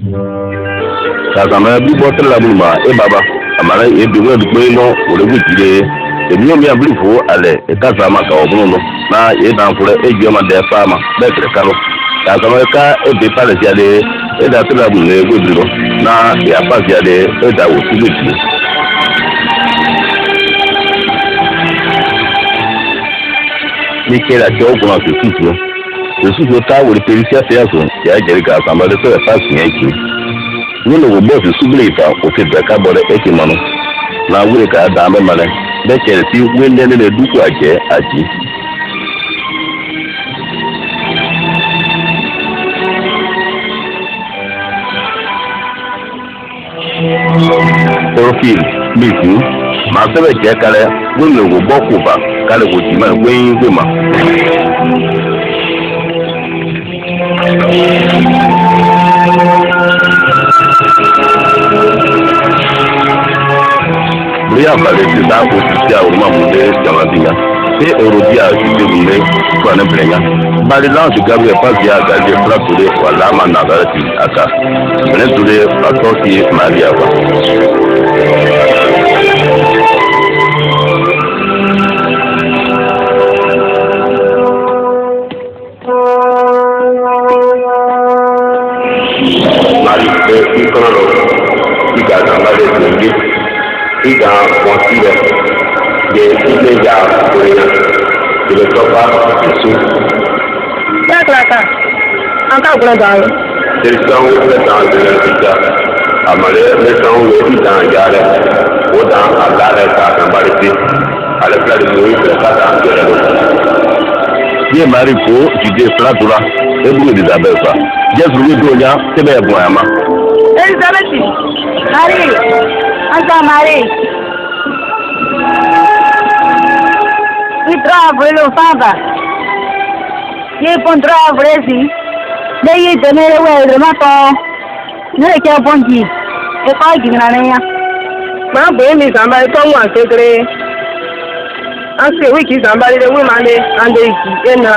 Kazama bi botre la bulma e baba amara e bi we dukwe no ore gutire emi omi ablifo ale e kazama ka obuno na e dan fure e joma de fama be krekalo kazama ka e be pale jale e da tula bulne gudiro na ya pa jale e da wosuluti ni kera jogo na tutu Yesu ta wuri perisia fiaso ya jerika kambale so fasi yake nínú gbogbo fi súbúlé ìfà òfin bẹ̀ka bọ̀rẹ̀ ẹ̀kì mọ́nú na wúre ká dá mẹ́ mọ́lẹ̀ bẹ́kẹ̀rẹ̀ sí wíńdẹ́ nílẹ̀ dúkù àjẹ́ àjí. Profil bíìsì màá sẹ́bẹ̀ jẹ́ kalẹ̀ gbónú gbogbo kùfà kalẹ̀ kò tì máa gbẹ́yìn gbèmà. Bóyá àbálẹ̀ ti dá òṣìṣẹ́ àwọn ọmọdé jàmàdìyà pé ọ̀rọ̀ bí a ti ṣe wùlé fún ẹnìbìrìyà. Báyìí láwọn ti gábé ẹ̀fà sí àgàjẹ́ fúlàtúrẹ́ wà láàmà nàgàrẹ́ ti àká. Bẹ̀rẹ̀ túrẹ́ pàtó sí Màríà wa. Màríà pé kíkọ́ lọ kíkà àgbàlẹ̀ tó ń gbé. Iga mọ̀sílẹ̀ yẹ ilé ìyá òrìnà ìlẹ̀tọ́pá èso. Kílákìlákà, àǹkà òkúrẹ́ dàrú. Tẹ̀sán mẹ́ta ìrìn ìjà, àmàlẹ́ mẹ́sàn-án wọ ìdá ìyá rẹ̀, ó dá àgá rẹ̀ ká àgbàlẹ̀ sí, alẹ́kùnrin mú ìfẹ́ kàtà àgbẹ̀rẹ̀ lọ. Yé mari ko jide flatura, ebu Elizabeth fa. Jésù wí dónya, tẹ́bẹ̀ ẹ̀bùn àyàmá. Elizabeth, Marie. Anta Marie. We travel lo fava. Ye pon travel si. De ye tenere we de mato. Ne ke ponji. E pa gina na ya. Ma be mi samba to wa sekre. Ase wiki samba de we male ande ki ena.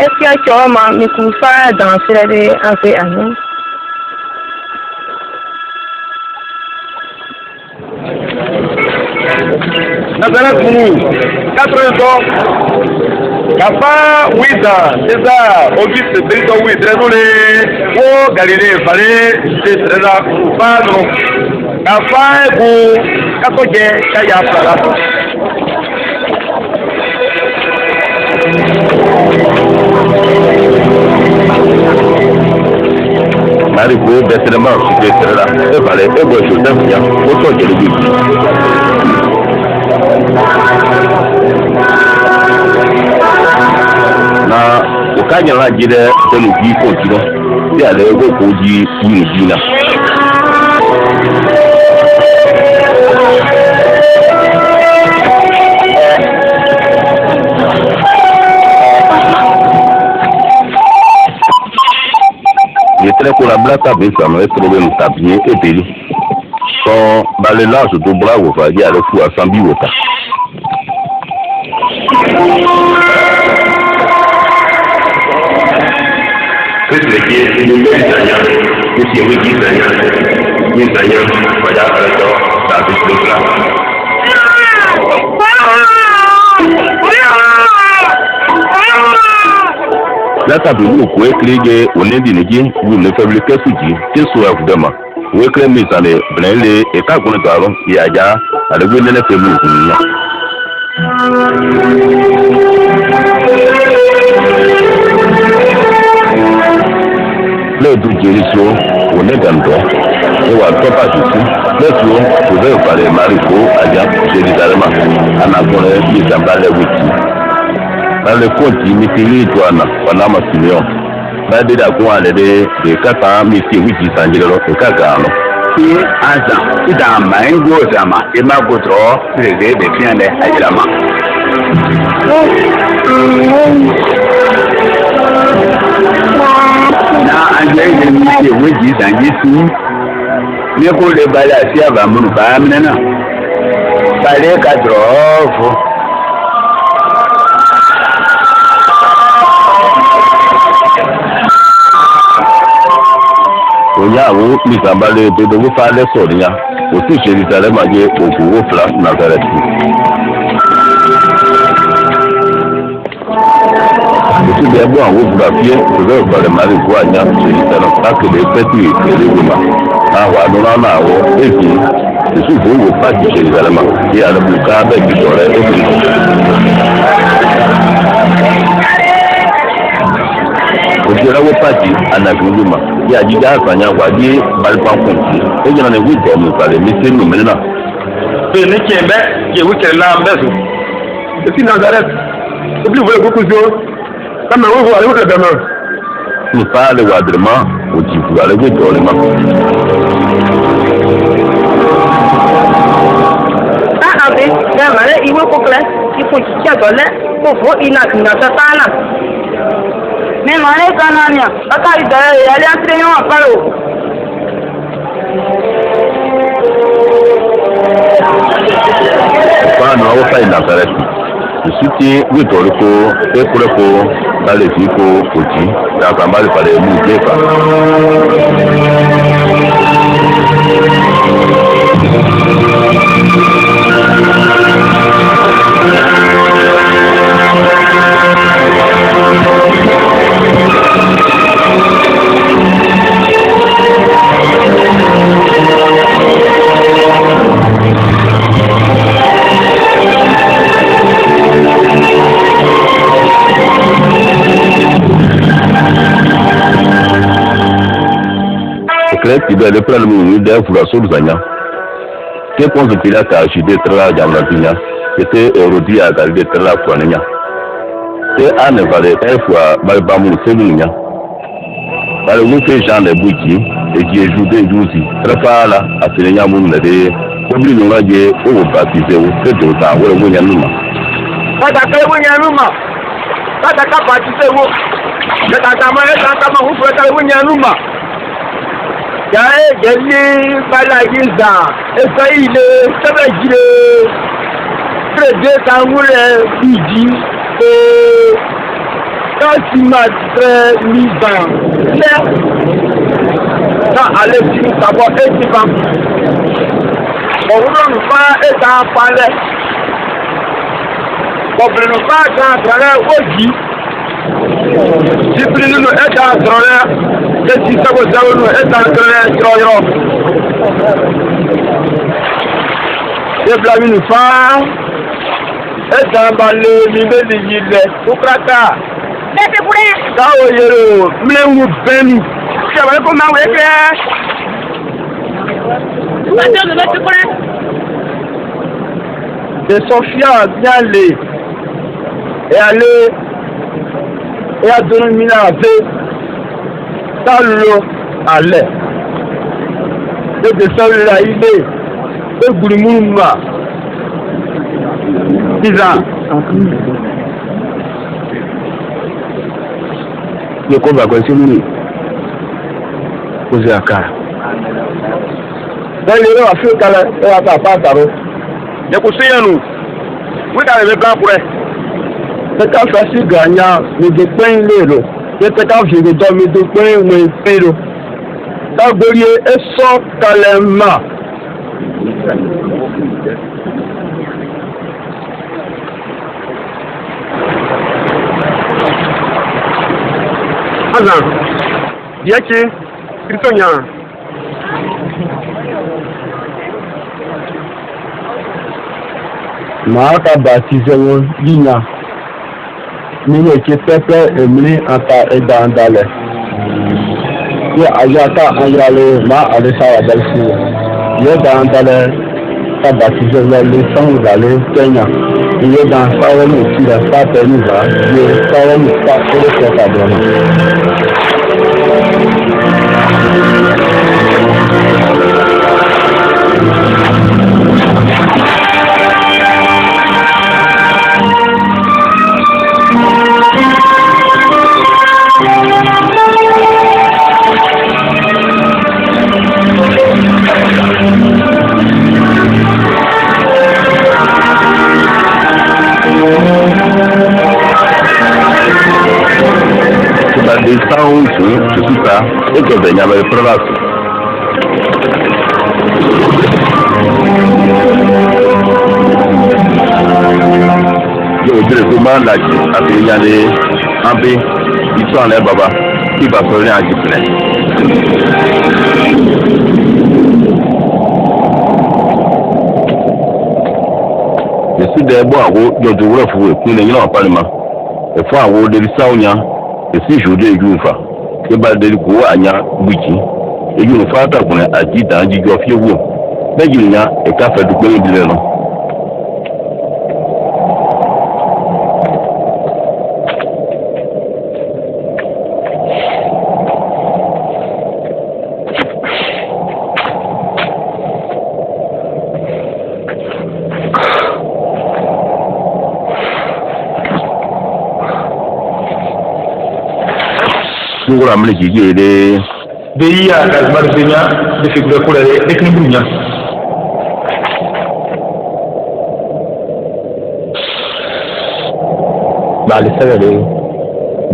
Esia choma mi ku fa dans de ase anu. Nazana Kunu, 4 ans, Kafa Wida, c'est ça, Auguste Brito Wida, désolé, oh Galilée, fallait, c'est là, pardon, Kafa Ego, Kakoje, Kaya Fala. Marico, décidément, c'est là, et fallait, et bon, je t'aime bien, autant que le but. Na ukanya la jide telu bi ko jino ti ale go ko ji ni jina yetre ko la blata be sama estro be mtabie ebeli so balela so do bravo fa di ale fu asambi wota. Perché non è italiano, che sia wiki italiano, vaya a fare ciò, da tutto la table ko eklege onendi nigi wu ne fabrique fuji ti so afudama wo ekle misale brenle e ka gun taro ya ja ale wu ne femu kunna le du jeriso one gando e wa topa tutu le tu ko be pare mariko aja jerusalem ana kore bi tambale wuti ale konti mitili twana panama simeon ba de da ko ale de kata mi ti wuti sanjiro e ka gano ti asa ida mango zama e ma gotro de fiande ajilama na anje ni ti wuti sanjisu ne ko le bala si avamunu ba mena bale ka drovo onyawo misambale dodo fa le sorinya o si Jérusalem aje oguwo fla Nazareth Esi bi ẹgbọn àwọn òbúra fíẹ òbẹ ìpàdé mari kó àjà Jérusalem káàkiri pẹtù ìpèrè wìmà àwọn àdúrà náà wọ èsì èsì ìfowópamọ́ pàtì Jérusalem kí alùpùpù abẹ́ ìbísọ̀ rẹ̀ ó fi Ojirawo pàtì anagunluma bí ajídá àfààní wàdí balùpàkùnkì ó yẹn ní wíìtì ọmọ ìpàdé mísírì nùmínà. Bí ní kí n bẹ́ kí ewu kẹrẹ náà bẹ́ sùn. Èsì Nazareth, ó bí ìwé ìkókó sí ó. Kama ìwé ìwé àlejò tẹ̀lé mọ́. Nípa àlè wà dìrìmọ́, òjì ìfúra àlejò ìtọ́lẹ̀ mọ́. Táàbí bẹ́ẹ̀ ìwé kókòlẹ́ ipò jíjẹ́ àgbọ̀lẹ́ kò fún iná ìgbìyànjẹ́ sáánà. Mímọ̀ ní Kanania, ọkà ìbẹ̀rẹ̀ ìyálé àti níwọ̀n pẹ̀lú. Fáànù ọwọ́ fẹ́ Nazareth, ìsúté wíìtọ̀rí kó ékúrẹ́ kó balẹ̀ sí kó òjì dàgbà balẹ̀ balẹ̀ mú ìdí ìfà. Ti bɛ le pɛrɛn mu de fura solu zanya ke pɔnso tira ka si de tɛrɛ jamana tinya ete erodi a ka de tɛrɛ fɔninya te a ne vale e fua bari ba mu selu nya bari mu fe jan le buji e ji eju de juzi trefa la asire nya mu ne de obli no la je o baptize o se de ta wo mu nya numa Kata ke wu nya numa. Kata ka baptize wo. Kata ma hu fura ka wu nya numa. Yàrá ìjẹ́lé balaye zà ẹsẹ̀ ilé sẹ́bẹ̀jìlé pèrèdé sanwó-rẹ̀ ìjì káàsì máa tẹ̀ nígbà lẹ́ ká alẹ́ tí ń sàbọ̀ ẹ̀jì bá òwúrọ̀ nùfà ẹ̀ta palẹ̀ ọ̀bìnrin nùfà ẹ̀ta àtàrẹ̀ òjì tìbìrì nínú ẹ̀ta àtàrẹ̀. Esi sabo sabo nu eta kere yoro. Ebla mi nu fa. Eta bale mi be di yile. Ukrata. Bẹ́ẹ̀ kúrẹ́. Kawo yero mlewu benu. Ṣé wàá kó máa wé kẹ́? Bẹ́ẹ̀ kúrẹ́. De Sofia bien le. Et aller. Et à donner une minute. Sálọ alẹ́ ebe sọ́lá ilé egwurimuru pizza Ye ko ba ko si mu ko se akara bẹ́ẹ̀ lè wà fún ìkàlẹ̀ ẹ̀ wà fún àpáàtàró yẹ kò síyànù wíkà lè bá kúrẹ́ pẹ́ká fẹ́ sí gànyà méje pẹ́yìn lérò pẹ́ká fi ìgbẹ́jọ́ méje pẹ́yìn wọ́n ìpérò dágbórí ẹ̀sọ́ kalẹ̀ mà. Azan, yake Kristonya. Màá ka bàtìsẹ̀ wọn yíyan nínú èké pẹ́pẹ́ èmi ata ẹ̀dá ńdalẹ̀. Yẹ àyàká ayálẹ̀ má àdésáwà bẹ́ẹ̀ sí i. Yẹ ẹ̀dá ńdalẹ̀ ka bàtìsẹ̀ wọn lé sọ́hùn ìdálẹ̀ kẹ́nyà. Iye dan sáwọ́ ní ìtìlẹ̀ pàtẹ́ nígbà yẹ sáwọ́ ní pàtẹ́ kẹta dọ̀nà. Des sangs, tout ça, et que ben, il y avait Yo dire que man la ji abi yande ambe iso na baba iba so ri aji plan yesu de bo awo jojo wura fu ku ne nyina opalima e fu awo de risaunya esi jode jufa e ba de ko anya buji e ju fa ta kun aji dan ji jo fi wo beji nya e ka fa du pe dire no Sungura mle jiji de ya kalmar dunya da fikra kula da kin dunya bali sabale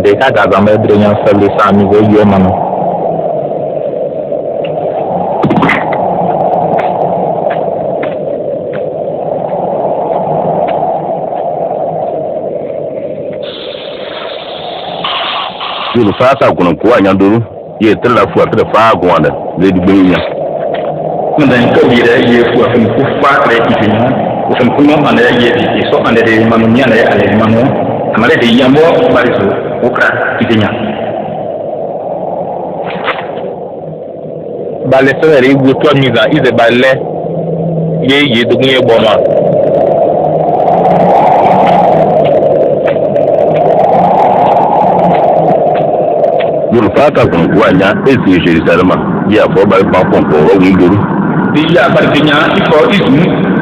de ka ga mai dunya sabale sami go yi mano yo fata kuna ko anya duru ye tella fu atra fa gwanda le di benya manda ni ko yire ye fu afin ku fa re tinya ku fan kuno anda ye di so anda de manu nya na ale manu amale de yambo bariso ukra tinya bale sere igu to miza ize bale ye dugun ye boma yo fata kuna ko anya esi Jerusalem ya fo ba pa pon ko o nguru dia partinya ifo isu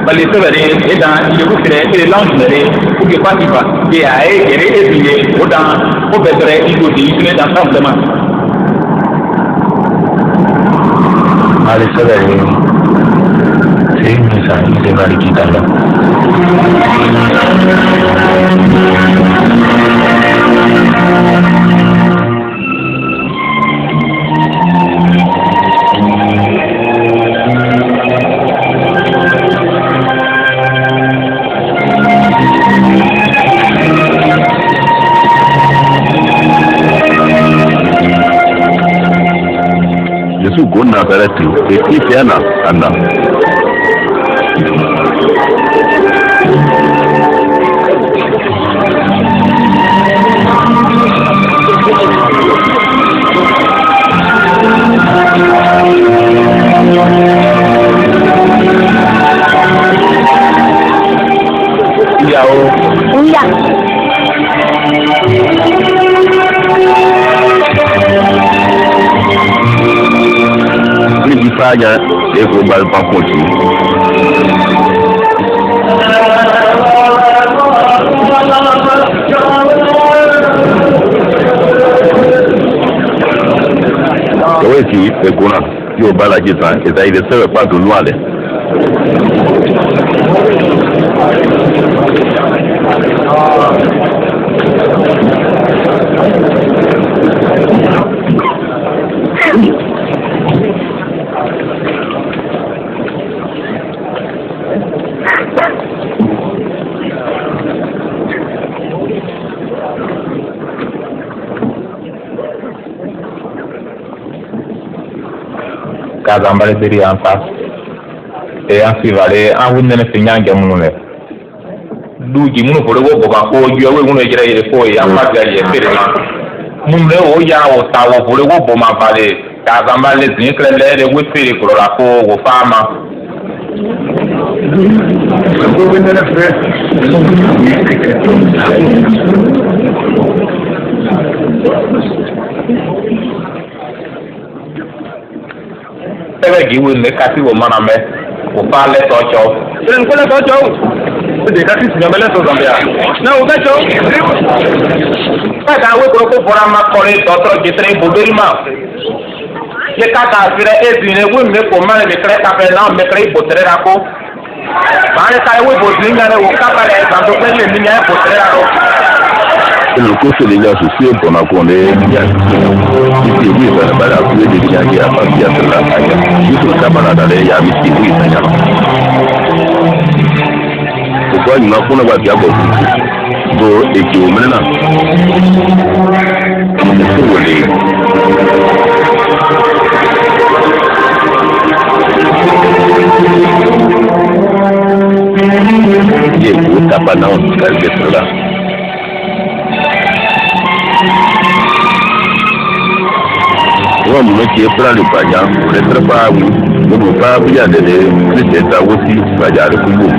bale sere eda ye ku fere e launch mere ku ke patifa ye ae gere ebiye oda o bedre igo di isune da problema ale sere same sa ide bari kitala Yesu gonna berati e kifiana anda Faja e ko bal pa poti Kaweti e kuna yo bala jita e da ide sebe pa do nuale Kazambale diri en face et ainsi vale en wunne ne finyange munule duji munu ko wo boga ko yo we munu jira ile ko ya ma ga ye fere ma munule o ya o ta wo bole wo bo ma vale Kazambale zin klele de we fere ko la ko wo fama ko wende na fere Ebe giwe ne kasi wo mana me wo pa le tocho sen ko le tocho de kasi si me le to zambia na wo tocho pa da we ko fora ma ko le totro jitre bodori ma ye ka ta fire ezine we me ko ma le kre ka pe na me kre botre ra ko ba le ka we bodri nga le wo ka pa le santo pe le ni nya botre ra ko le cours de l'État social pour la connaître, il y a ici oui, ça va la plus de bien qui a pas bien de la taille. Il faut ça va la il y a mis oui, ça y a. Pourquoi il m'a fait la voiture beaucoup do et qui au maintenant. C'est pour les il faut taper dans le calme là. Nous qui est plein de païens, les très pas où nous ne pas bien de les aussi, pas de coups.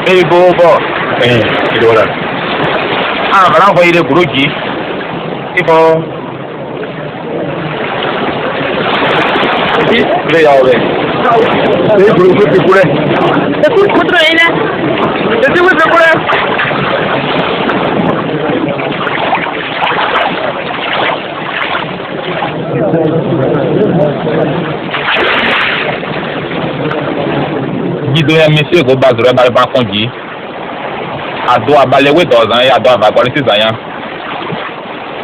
Et bon, c'est voilà. Ah, voilà, envoyer les brouillis. C'est bon. Le yawe. C'est pour le coup de c'est pour le c'est pour le Guidoya monsieur go bazura ba ba konji ado abalewe dozan ya ado aba kwaliti zayan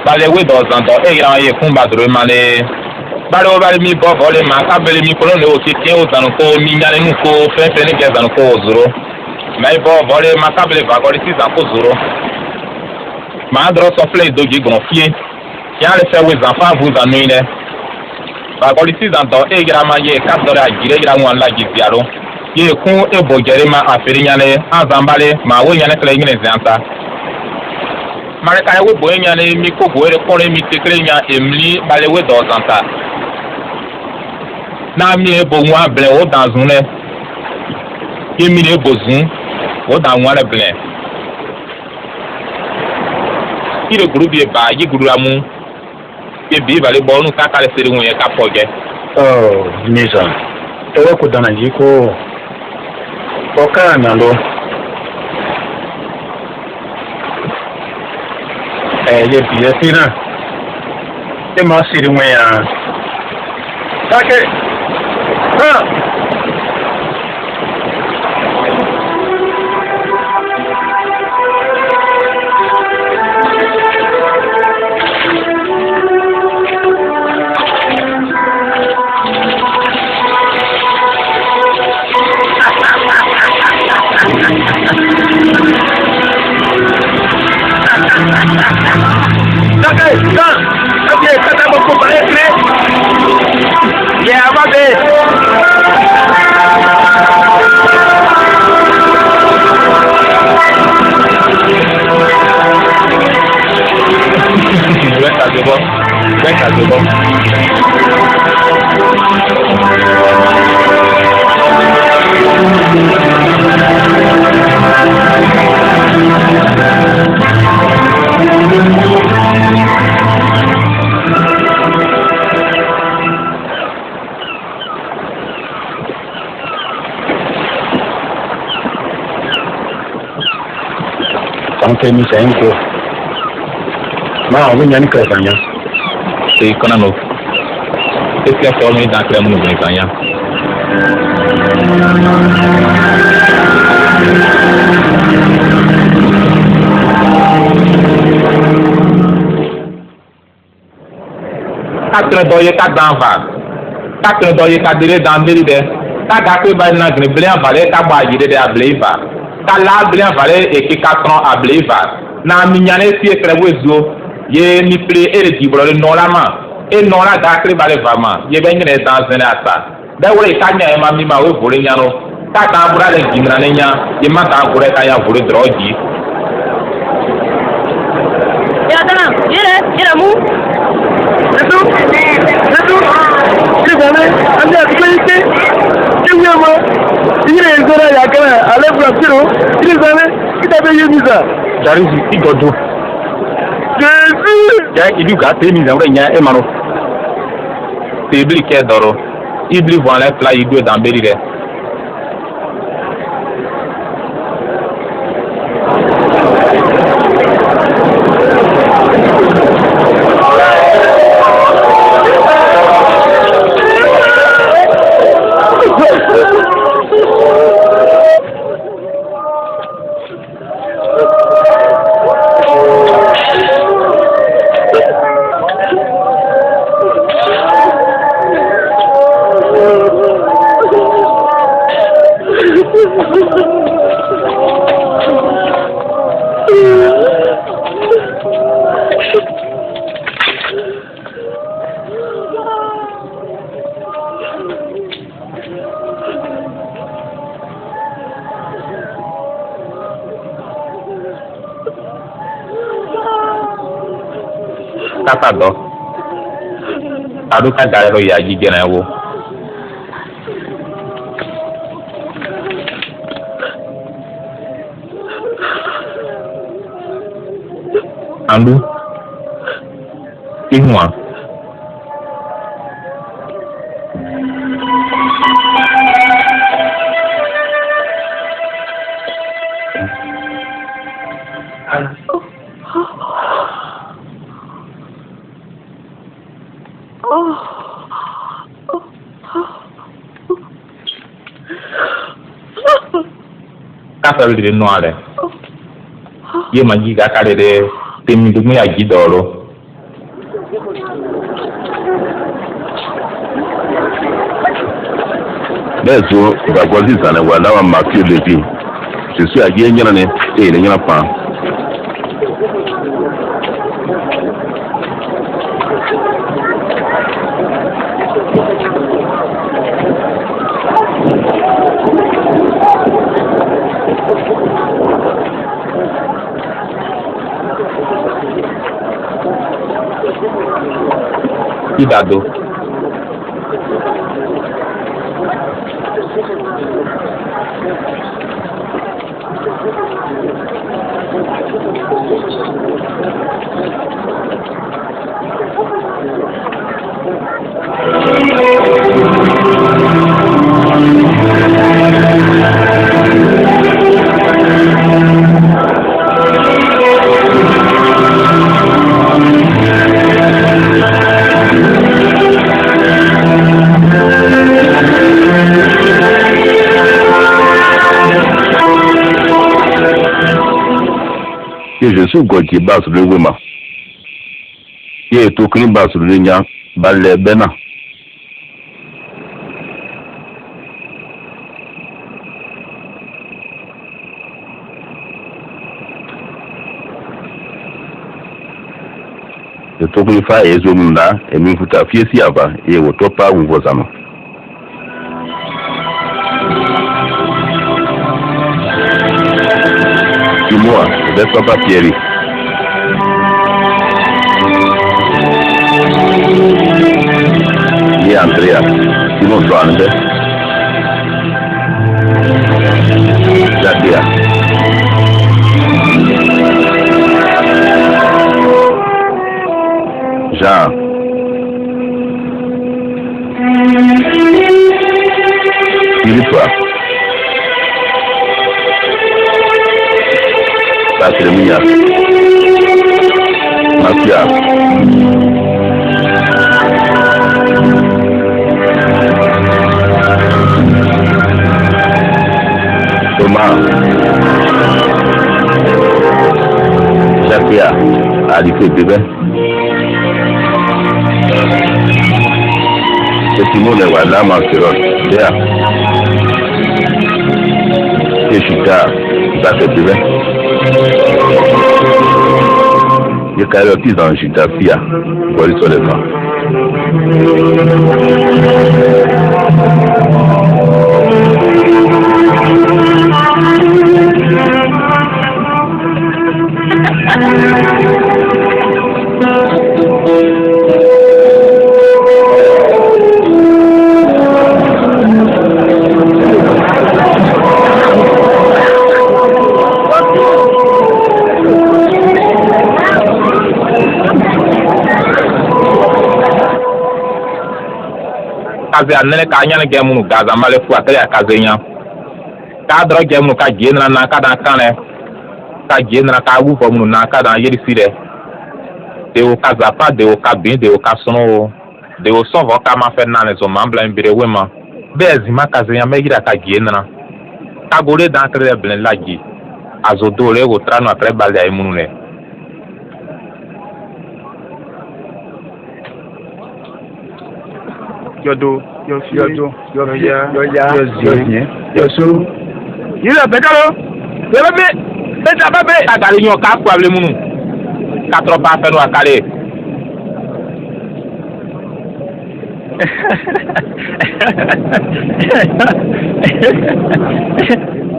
balewe dozan do e ran ye fun bazura male bale o bale mi bo le ma ka bele mi kolo le o ti tin o zanu ko mi nyane nu ko fe fe ni ke zanu ko zuro mai bo le ma ka bele ba kwaliti zan ko zuro ma dro so fle doji gonfie ya le fe we zan fa vu zanu ile ba kwaliti zan do e ran ma ye ka do ra gire ran wan la gidiaro ye kun ebo jerema afiri nyane azambale ma wo nyane kle ngine zanta mare kai wo boye nyane mi ko boye kore mi tekre nya emli bale we do zanta na mi ebo nwa ble o danzun le ye mi le bozun o dan nwa le ble ile guru bi ba yi guru amu ye bi bale bo nu ka kale seri won ye ka poje Nisa ewe ko dana jiko Oka na lo ye biye sina e ma siri nwe ya take ha Anche mi sento. Ma ogni anno crescanya. Sì, con anno. E che solo mi dà cremo di crescanya. Quatre doye ka danva. Quatre doye ka dire dandiri de. Ta ga pe ba na gre blen vale ka ba yire de ableva. Ta la blen vale e ki 4 ans ableva. Na minyane si e krewezo ye ni ple e de dibro le non la ma. E non la ga kre vale vama. Ye ben ngene dans zene ata. Da wore ka nya e ma mi ma we vole nyano. Ta ta bura le jingra ne nya ye ma ta bura ka ya vole droji. Ya dana, yere mu. Itu, ini mana? Anda apa ini apa? Ini rezona ya kan? Ale berapiro? Ini mana? Kita beli visa. Dari sini godo. Jadi, ya itu kat ini zaman nya emano. Tebli ke doro. ibli voilà fly ido dans berire kata do adu ka daro ya ji gena wo andu ihwa kasa le no ale ye maji ga kare de temi du mi aji doro bẹ́ẹ̀ so ìgbàgbọ́ sí ìsàlẹ̀ wà láwọn matthew levy ṣèṣù àjẹ́ yẹn ní èyí yẹn pa. idado Jésus gòkè bá sùrù ewé mà yé ètò kìíní bá sùrù ní yá balẹ̀ ẹbẹ náà. Ètò kìíní fa èso mu nà èmi fúta fíésì àbá yé wòtó pa wùvọ̀ sàmà. Moi, je ne pas Pierre. Ni Andrea, Simon Joanne, Jadia. Jean. Philippe. Patremia, Mafia, Thomas, Jacquia, Alice Bébé, et Simone Walla Manserot, Léa, et Chita, Basse Bébé. Il y a des petits anges d'Afia pour les soulèvements. kaze anene ka anya ge munu gaza male fu ata ya kaze nya ka dro ge munu ka je na ka da kane ka je na ka wu fo munu na ka da yeri sire de o kaza pa de o ka bin de o ka sono de o so vo ka ma fe na ne zo mambla mbire wema bezi ma kaze nya me gira ka je na ka gore da kre blen laji azodore o trano atre balde ay munu ne Yodo, yodo, il a bécalo. Il a gagné un cap pour les mounous. 4 pas fait nous à caler.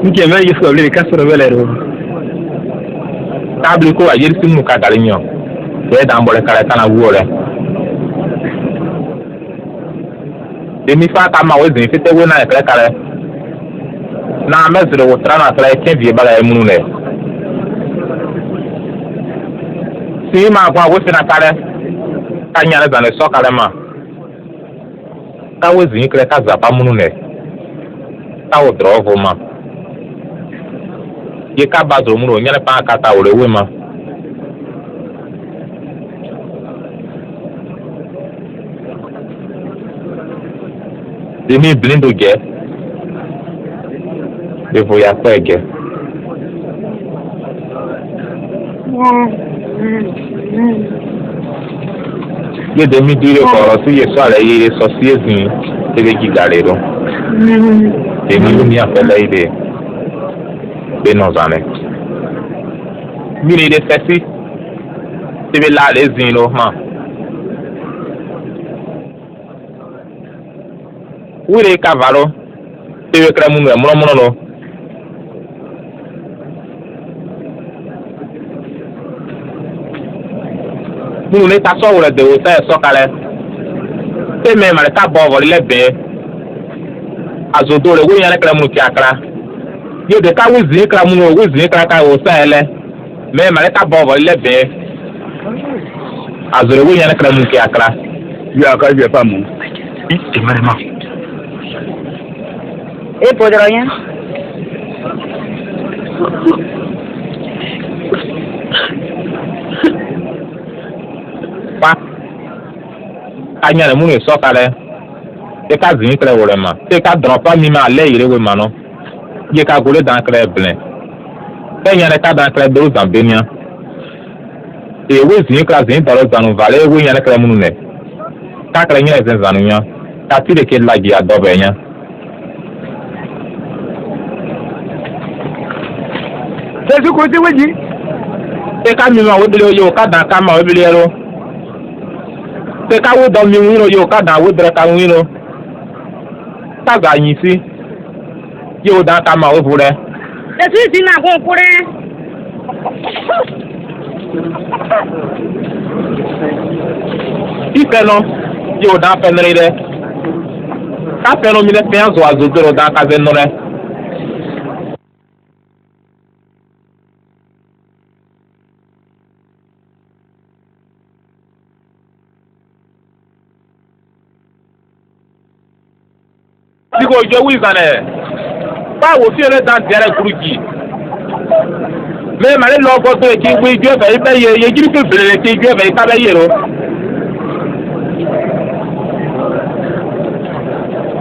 Nous qui aimons les fois les cas sur le vélo. Table quoi, il y a une mouka galignon. C'est dans le carré à la voie. Demi fa kama wezi fite wena ekle kale na mesre wotra na kale kenvie bala emunu ne si ma kwa wofi na kale kanya na zane so kale ma ka wezi kle ka zapa munu ne ka wodro vo ma ye ka bazo munu nyane pa kata ore we ma demi blindo ge de voya pege ye demi dire ko si ye so ale ye so si ezin tebe gigare ro demi mi afele ide be no zane mi ni de fesi tebe la le zin lo ma wire cavalo teve cremunu é mono no munu ne ta so wure de o ta so kale e me mare ta bo le be azodore wo yan cremunu ki akra yo de ka wizi cremunu wizi ka o sa ele me mare ta bo le be azore wo yan cremunu ki akra yo aka je pa mu e mare ma ¿Podrá bien? Pa anyale munu so kale e ka zin kre wore ma e ka dropa mi ma le ire we ma no ye ka gole dan kre blen e nyane ka dan kre do zambenia e we zin kra zin daro zanu vale we nyane kre munu ne ka kre nyane zin zanu nya ka tire ke lagi adobe nya Jesu ko ti weji e ka mi ma we bele yo ka dan ka ma we bele ro e ka wo do mi wiro yo ka dan we bere ka wiro ta ga yin si yo dan ka ma we bure Jesu ti na ko kure. ife no yo dan pe nre ka pe no mi le pe anzo azodoro dan ka ze nore Digo yo wizane báwo fi ere dan dire kuruji me mare lo go to ki wi ju e be ye jiri pe bere ki ju e be ka be yero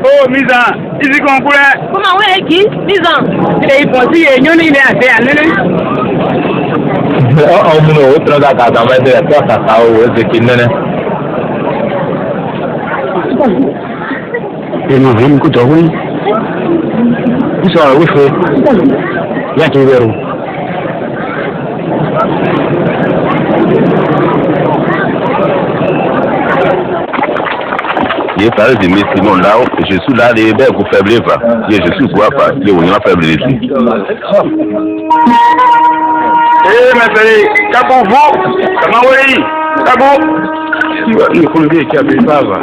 oh miza isi kon kure Comment ouais qui? Disons. e ipo si e nyoni ile ase anene o mu no o tra da ka da me de to ka ka o ze ki nene Et nous venons écouter, oui. Ils sont oui, fait. Il y a qui verront. Il est parlé de mes Simon là, je suis là, les belles pour faire blé, je suis quoi, je suis faire blé ici. eh mesere kabo vo kama wei kabo Il faut le dire qu'il y a des paves.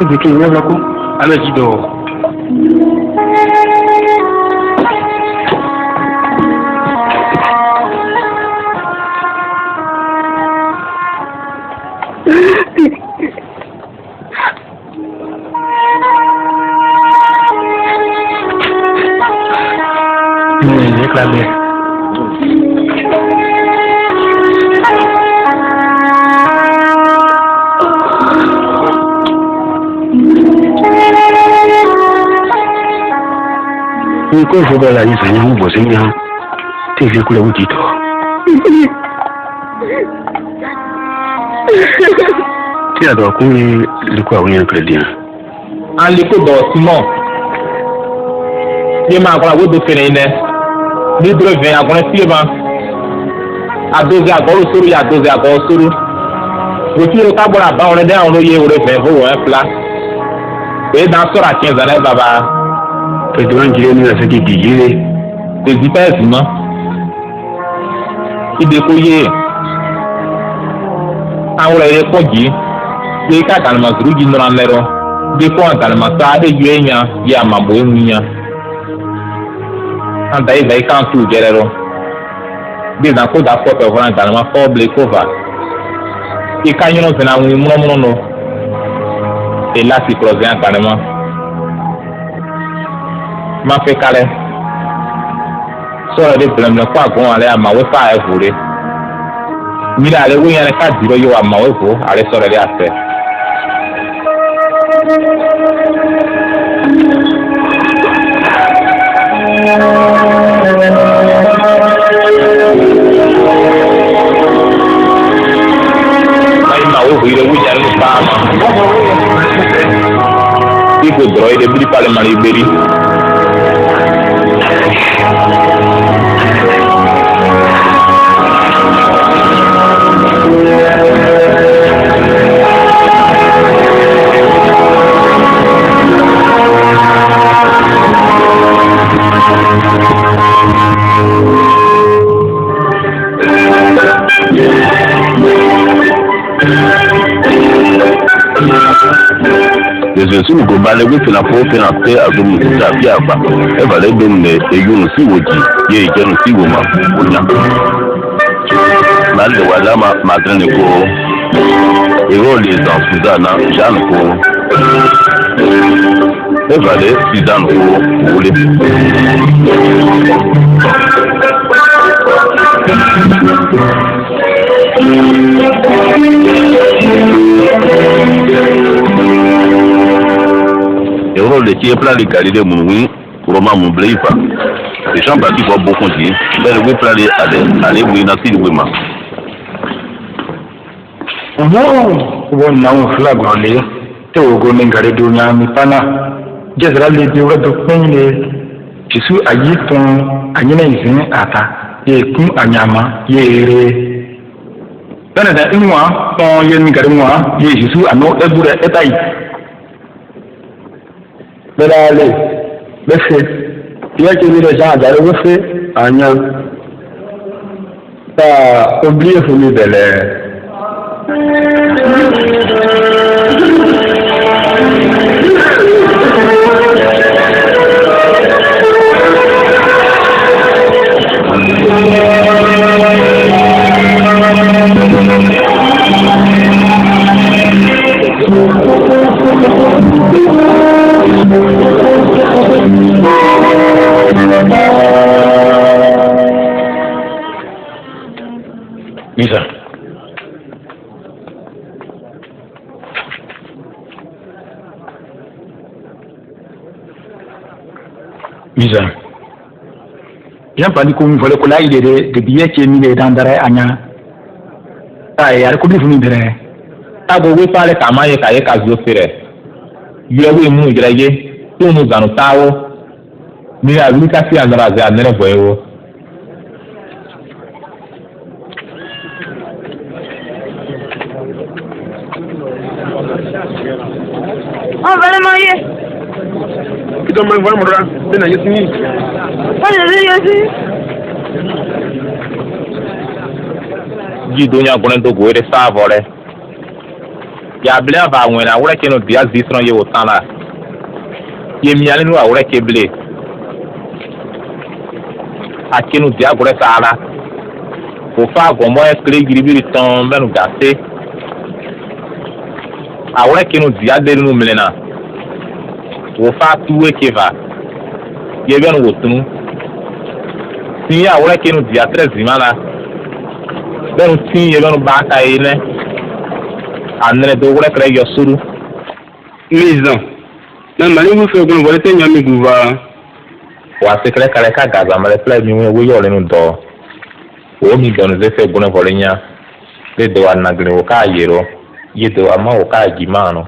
Et puis, il y a là, quoi. Allez-y dehors. Bébé. Ni ko fo bala yi sanya mu bosin ya te je kula wuti to ti ado ku ni liko awon yan credit an liko do simon ye ma ko wo do fere ine ni dro ven akon ti ba adoze agoro suru ya adoze agoro suru wo ti ro ka bora ba on de on lo ye wo re ven fo wo en pla e dan sora 15 ans baba to duran jire ni ase ki gigire te di pa si mo ide ko ye awon ere ko ji ye ka kan ma zuru ji nran lero de ko an ma sa de yenya ya ma bo emunya an dai dai kan tu gerero de na ko da ko pe fran kan ma ko ble cover e ka yino se na wi mo no e la si projet kan ma fe kale so de problem na kwa gon ale ama we fa e fure mi la le we yan ka diro yo ama we fo ale so de ase ai ma we ire we yan ni pa ma iko droid de bri pale mari beri Yesu go bale we fina fo fina pe azumu ta bia ba e bale dum ne eyun si woji ye jenu si wo ma onya mal de wala ma drene ko e role dans Suzana Jean ko e bale Suzana ko wole et on le tient plein de qualités moui roman mon bleifa les gens partis pour beaucoup dire mais le plein de aller oui na si oui ma won na un flag ole te ogo ne ngare dunya mi pana jezra le bi wa do penye jisu ayiton anyina izin ata ye kun anyama ye re tana da inwa ton ye mi ngare mwa ye jisu ano ebure etai belale bese ya ke mi da ja da le fe anya ta oublier faut mi belle Isa Misa yan pani ko mi fole ko la ide de biye che mi le dandare anya ta ya ko bi funi dere ta go we pale kama ye ka ye ka zo fere ye we mu jiraye to mu zanu tawo mi ya bi ka fi andara za nere boyewo on va le marier. Ito me voy a morar, ven ahí sí. Ji dunya gonen to goere sa vole ya bla va wena wura keno dia zisron ye wotana ye miale no wura ke ble akenu dia gore sala ko fa gomo e kle giribiri ton menu gase awura keno dia de no melena wo fa tuwe keva ye ben wotunu sim a hora que no dia 13 mana ben sim eu não baca aí né andré do hora que eu suru maison na mali mo fe gun wole te nyami guva wa se kre kare ka gaza male play mi wo yo le no do o mi don ze fe gun vole nya le do anagre o ka yero ye do ama o ka gimano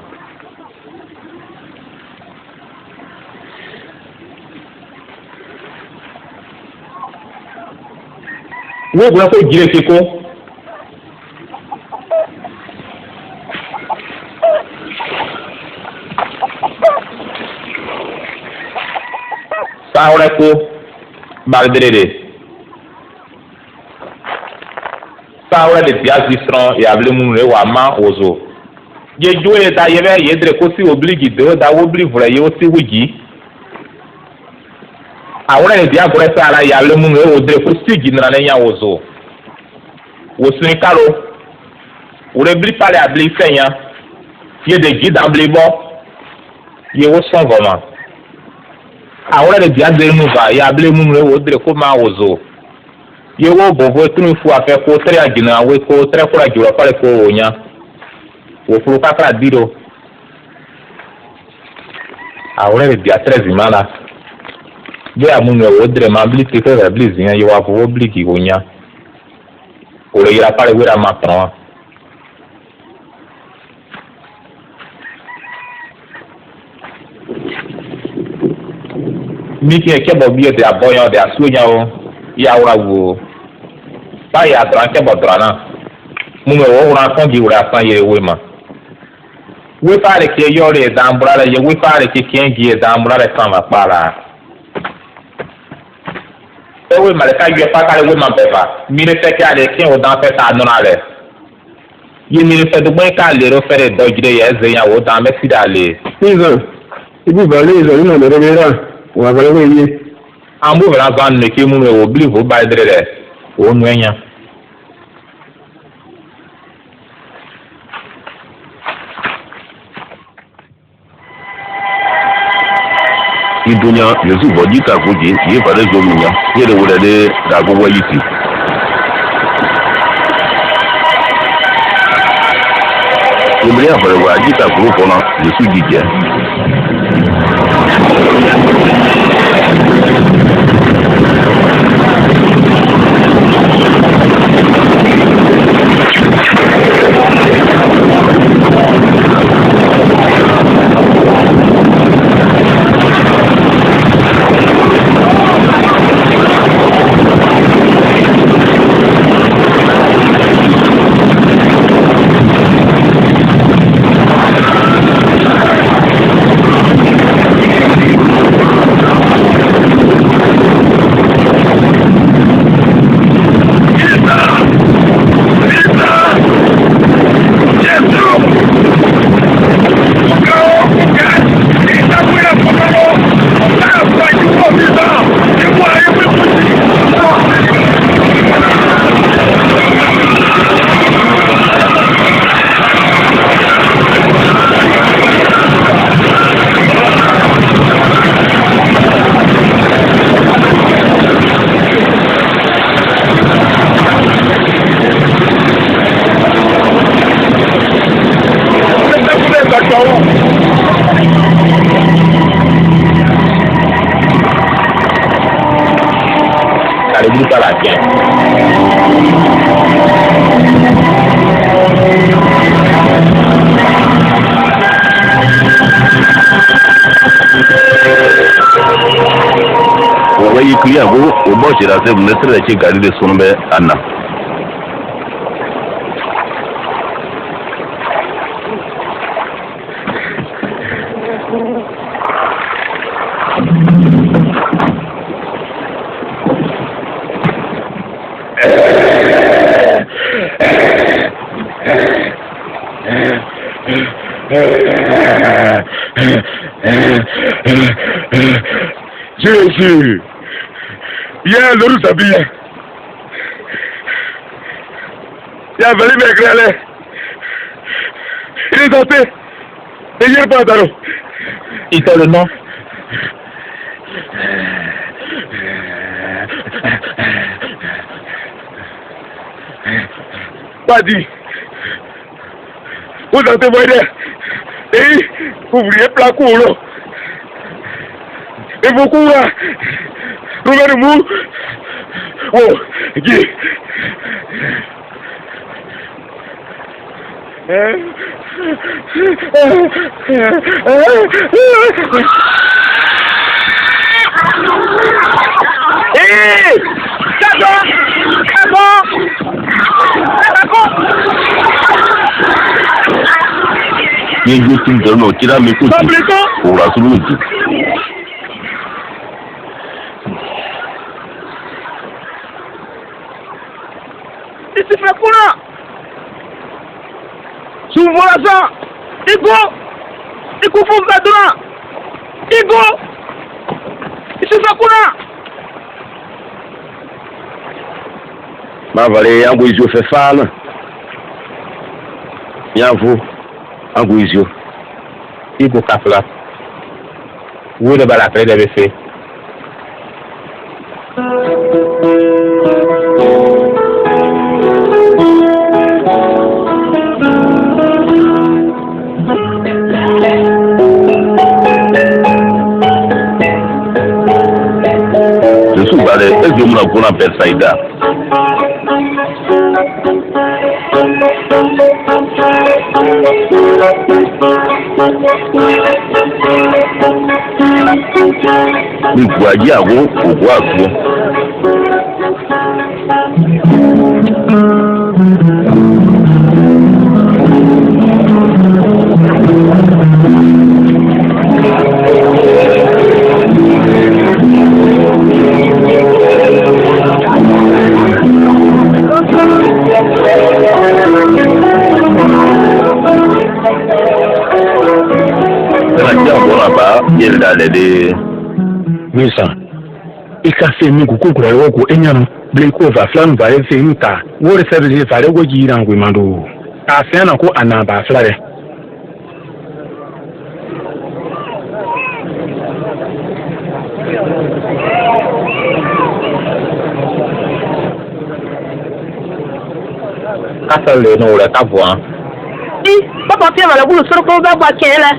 wo gba ko jire kiko ahora ko malgré ahora de diazistron et able mun le wa ma ozo je joye ta yebe yedre ko si oblige de da oblige vra yo si wiji ahora de dia bore sara ya able mun le odre ko si ginra le nya ozo wo sin karo ore bri pale able fenya ye de gida able bo ye wo son vraiment ahora de dia de nu va ya able mun le odre ko ma ozo ye wo bovo tunu fu afe ko tre agina we ko tre kura jura pale ko onya wo fu kakra diro ahora de dia 13 mala ye amun we odre ma bli te fe bli zinya ye wa fu bli ki onya o le ira pale we ra ma tron mi ki e ke bo bi de aboyan de asunya o ya ura wo ba ya dran ke bodrana mu me wo ura kan gi ura san ye we ma we pare ke yo re dambura ye we pare ke ken gi dambura re kan ma para e we ma le ka ye pa ka le we ma beba mi re te ke ale ken o dan fe ta no na le ye mi re fe do gbe ka le ro fe re do jire ye ze ya wo dan me si dale maison ibi ba le zo ni na re ra wa ba le we ye ambu vera zan ne ke mu me wo believe o ba dire o nu enya idunya yesu bodi ka kuji ye fare zo munya ye de wure de da go wayiti ibri afare wa jita kuru kono yesu jije ya go o bo shira se mu nesre che gari de sunbe anna Jésus, bien le sabia. Ya vali me grele. Il est doté. Et hier pas d'aro. Il te le nom. Vas-y. Vous sentez moi et vous vouliez placo là. Et beaucoup là. Regardez-vous. Oh, Guy. Ye justi dono tira mi kuti. Ora suluti. Isi fekuna. Sumola sa. Iko funga dura. Isi fekuna. Ma vale yangu izo fe fala. Yangu angu izo. Iko kafla. Wo de bala pre de befe. Est-ce que vous appelle Saïda? Nous voyons au bois. Il a des Misa. Il a fait un coucou pour le coup et non. Blinko va flan va faire une ta. Où est ce que j'ai fait au Giran Guimando? A fait un coup à Naba Flare. Asa le no la tavoa. Papa tiens la boule sur le corps d'un paquet là.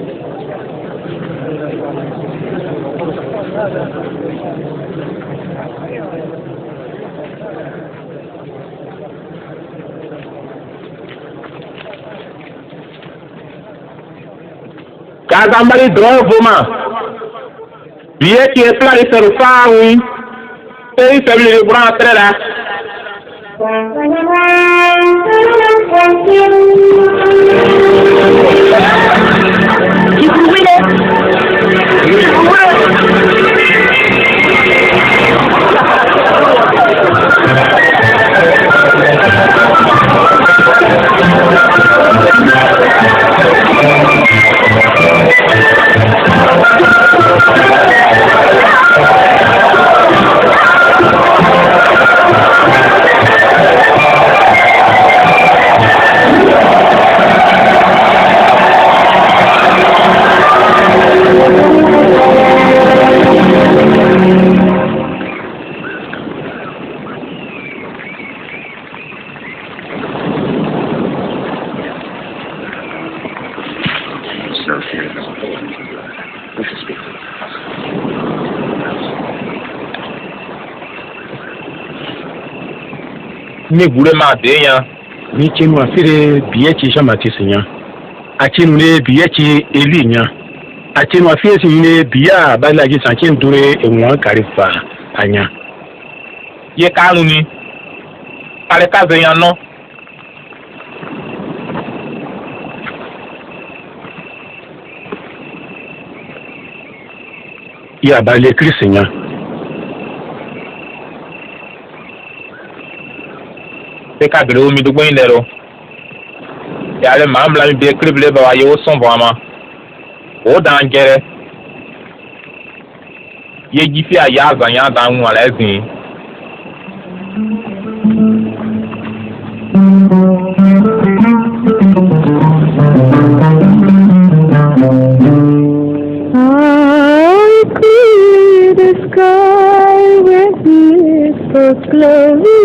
Kazambali drone voma. Bien qui est plein de faire oui. Et il fait le bras très là. Ni gure ma de yan Ni chenu afire biyechi jamati sinya. Achenu ne biyechi elinya. Achenu afire sinya biya bala ji sanchen dure enwa karifa anya. ye kanu ni kale ka ze yan no ya bale krisinya. Ka bere omi dugbo yin lero ya le ma mla mi be krible ba wa ye o son bo ama o dan gere ye ji fi aya azan ya dan wu ala ezin I see the sky with it so clearly.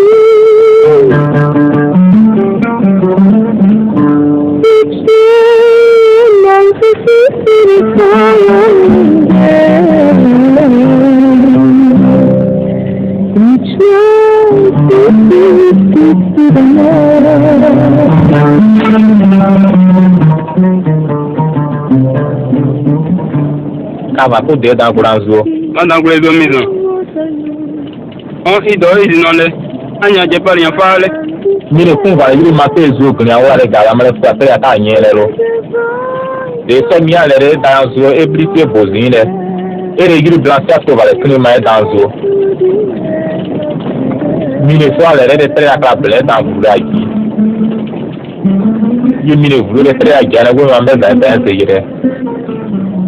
Kava ko de dan kuranzo. Mandan kure zo mizo. On ido idinole. Anya je pari yan faale. Mire kun va yiri ma te zo kun ya wale ga ma le fa te ya ta nyele lo. De so mi ale re dan zo e brite bozin le. E re yiri blanche to va le kun ma dan zo. Mire so ale re de tre ya ka ble dan bula yi. Yi mire vulu le tre ya jana go ma me da dan se yire.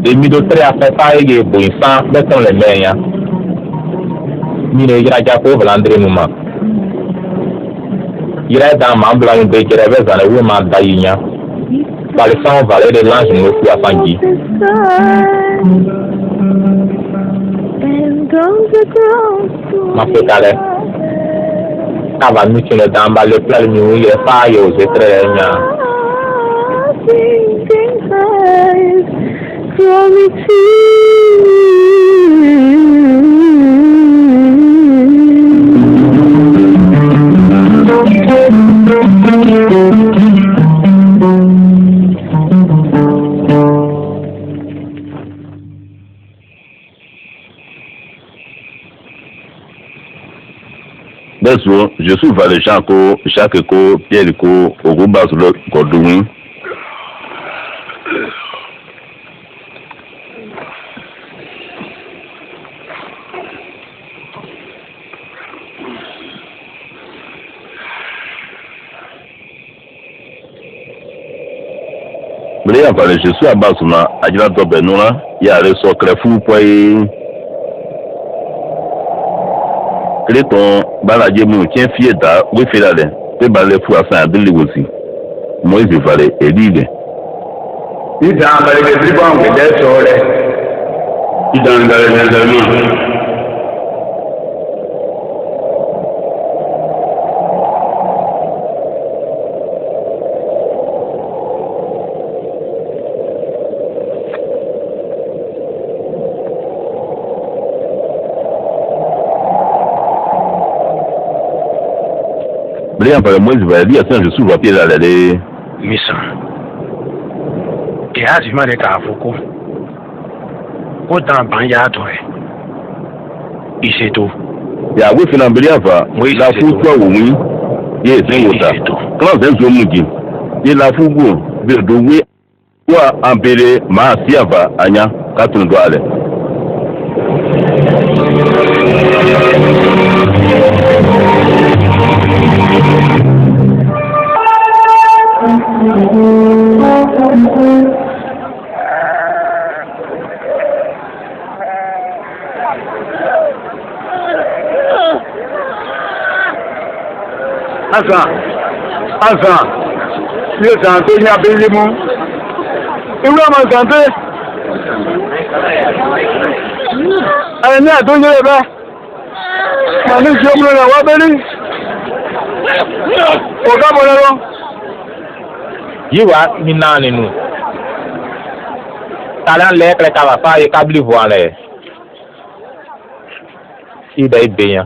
De mi do tre a fa ge bo insan be ton le meya. Mire yira ja ko blandre mu ma. Yira da ma bla un be jere be zana wi ma da yinya. Par le sang valer de l'ange no ku afangi. Ma fe kale. Kava mi chile damba le plal mi wi e fa yo se tre nya. Beso, je suis va le champ ko, chaque ko, pierre ko, au groupe sur le cordon. Bria va le je suis à Basuma, à Djila Dobenula, il y a le socre fou pour Cléton, Baladje mou tien fieta, oui filade, te balé fou à Saint Adili aussi. Moïse Valé et Lille. Il s'en va les tribans que des soleils. Il donne les amis. Bria va le Moïse Valé, à Saint je suis à pied à l'aller. Misa. Et à du mal à Foucault. Autant ban ya toi. Il c'est tout. Ya oui finan Bria va, la fou toi oui. Ye c'est ça. Quand c'est un mugi. Ye la fou go, de oui. Quoi empêcher ma siava anya katun do ale. Enfin, le santé n'y a pas de mots. Et où est ma santé? Elle n'est à tout le bas. Elle est sur le Wabeli. Au Cameroun. Yiwa minani nu. Talan lekle kava fa ye kabli voile. Ida ibeya.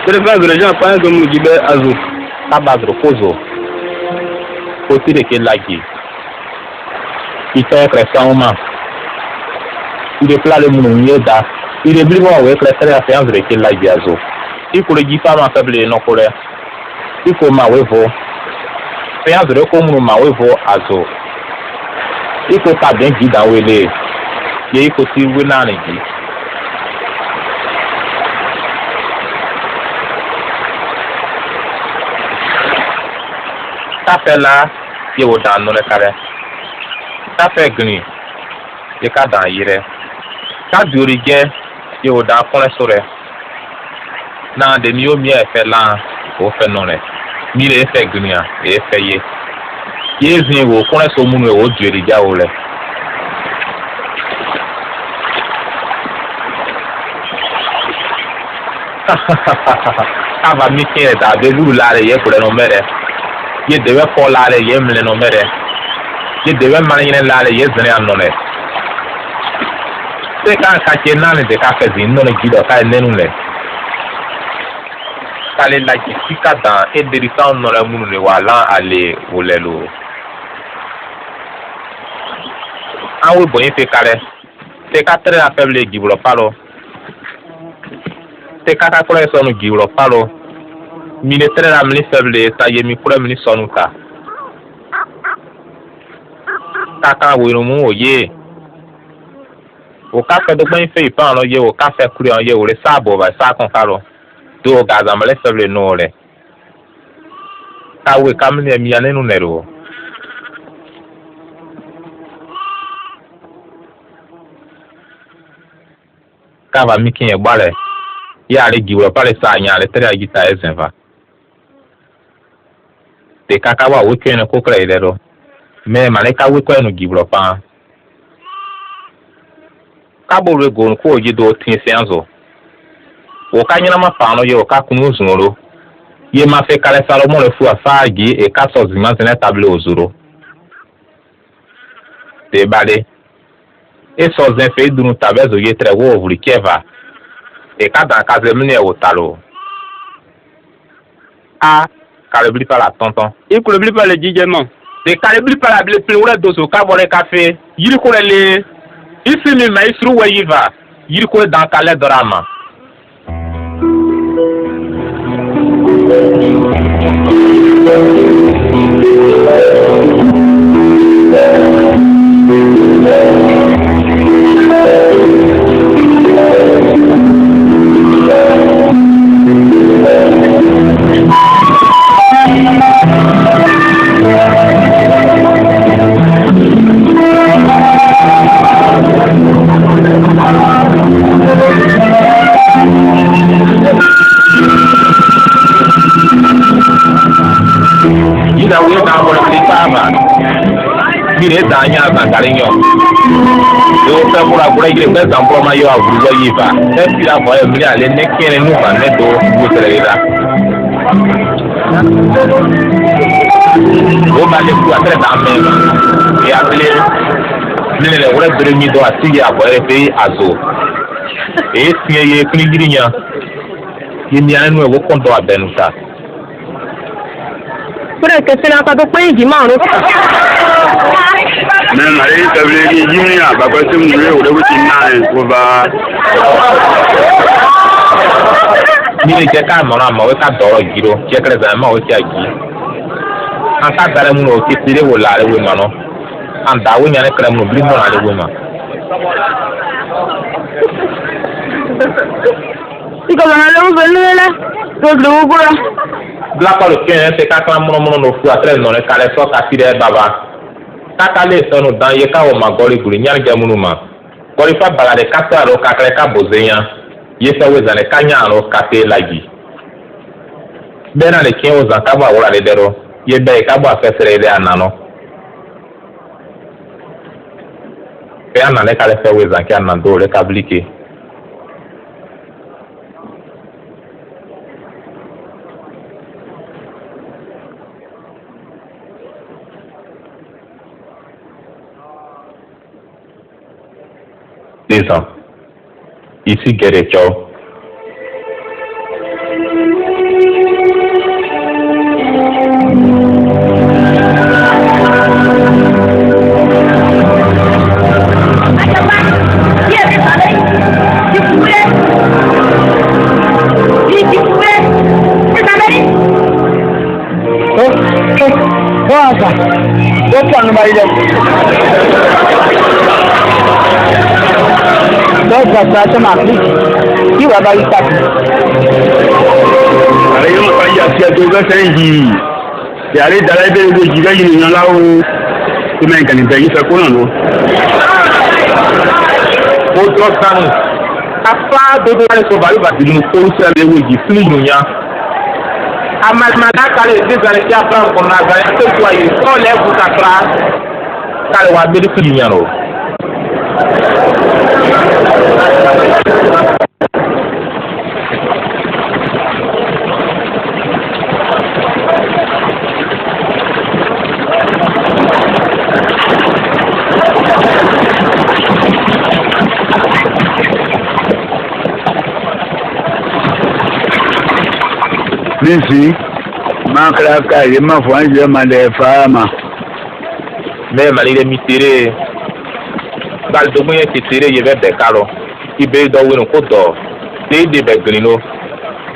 Pere fa zure jan pa zo mu jibe azu. Tabazro pozo. Koti de ke lagi. Ite kresa uma. Ide pla le munu nyeda. Ide blibo we kresa ya fianzo de ke lagi azo. Iko le jifa ma faible no kore. Iko ma wevo. Fianzo de ko munu ma wevo azo. Iko ta bien gida wele. Ye iko si wena ngi. Tapela ye wo dan no le kare. Tape gni ye ka dan yire. Ka diori je ye wo dan kon sore. Na de mi o mi e fe la o fe no le. Mi le fe gni a e fe ye. Ye zin wo kon so mu no o diori ja o le. Ava mi ke da be lu la re ye ko le no mere. Ye deve folare ye mle no mere. Ye deve manine lare ye zene anone. Se kan ka ke nane de ka fezi no ne gido ka nenu le. Kale la ki fika dan e derisa no le munu le wala ale wolelo. Awu boyin fe kale. Se ka tre a faible gibro palo. Se ka ka kore so no gibro palo. Militaire la mini faible ta ye mi kure mini sonuka. Kaka wiro mu oye. O ka fe do gben fe ipan lo ye o ka fe kure on ye o le sabo ba sa kon karo. Do gaza mele faible no le. Ka we kamni mi ane nu nero. Ka va mi kin e gbare. Ya le giwo pare sa nya le tere agita ezenva. Te kaka wa weke no kokra ilero. Me maleka weko no gibro pa. Kabo rego ko ojido tin senzo. O kanyina ma pa no ye o ka kunu zunro. Ye ma fe kale Salomon le fu afagi e ka so zima zene table ozuro. Te bale. E so zen fe dunu tabezo ye tre wo ovuri keva. E ka dan kaze mine o talo. A Kalebli par la tonton. Il coule pas le djidjement. De kalebli par la ble plus doso ka bole café. Yiri ko le ici mi mais sur wa yiva. Yiri ko dans kale drama. Ina we na mo le pava. Mire danya za garinyo. Yo ta pura pura ile be zan pro ma yo avuro yiva. E fi la bo e mi ale ne kene nu ba ne do wo telera. O ma le ku atre da me. E apele ni le wore bere mi do asigi abo e fe azo. E tie ye knigirinya. Yemi anu e wo kondo abenuta. Pure que se la pa to pe ji ma ro. Mais Marie, ça veut dire qu'il y a pas de mourir ou de vous tenir pour va. Ni le je ka mo na mo we ka doro giro je kre za ma o ti agi. An ka dare mu no ti tire wo la re we ma no. An da wo nya ne kre mu bli mo na le we ma. Iko na le mo le le. Do do gura. Black or Ken, c'est quand on no fu atre no le kale so ka tire baba. Kaka le so no dan ye ka o magori guri nyar jamunu ma. Kori fa bala de kata ro ka kre ka bozenya. Ye sa we zane kanya ro ka te lagi. Bena le ken o zan ka ba wora le dero. Ye be ka ba fesere de anano. Pe anane kale fe we zan ki anando le ka blike. Ici, Guérécho. Nossa. Opa, no marido. Nossa, tá chamando. Que vai dar isso aqui? Aí eu vou fazer assim, eu vou fazer de... E aí, daí eu vou girar de ninguém lá o... Como é que ele tem isso aqui, não? Outro cano. A pá do lado do barulho vai vir no corpo de leite de filho, a mathematics kale desale ti apra ko na ga to kwa yi so le ku kakra kale wa be fi yin ro Nisi, makraka ye mafanje male fama. Me malire mitire. Bal do mo yete tire ye be karo. Ibe do wonu ko do. Te de be grino.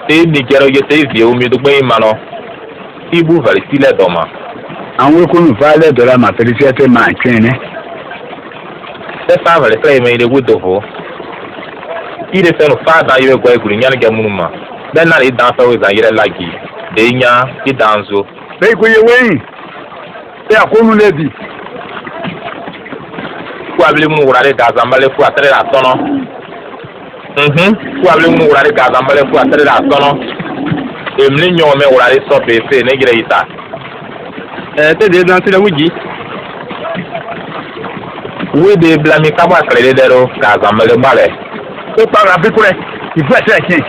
Te ni jero ye te vie o mi do gbe mano. Ibu vali sile do ma. Àwọn ko nu fa le do la ma felicite ma twene. Se fa vali play me de wudo ho. Ire se no fa da ye go e guri nyane ge munuma. Ben na dan fa we zan yire lagi de nya ti danzo Be ko ye wen e akonu lebi ku abli mu wurare ga zambale ku atere la tono ku abli mu wurare ga zambale ku atere la tono emni nyo me wurare so be fe ne gire ita te de dan sile wuji we de blami kaba krede dero ga zambale bale o pa ra bi kure il faut être chien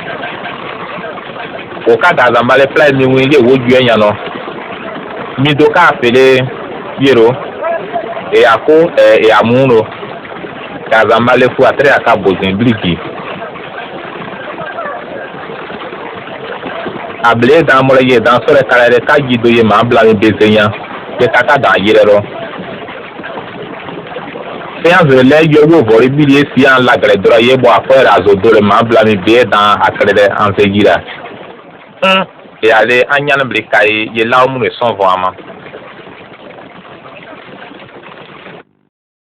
o ka ga zambale fly mi wi le woju enya no mi do ka fele yero e ako e amuno ga zambale fu atere aka bozin bliki able dan mo ye dan sore kare ka gido ye ma bla mi bezenya ke kaka dan yere ro e azre le yo go vori bi le si an la gre dora ye bo afere azodore ma bla mi be dan akere an fe gira. Et allez, Agnan Blikai, il est là où nous sommes vraiment.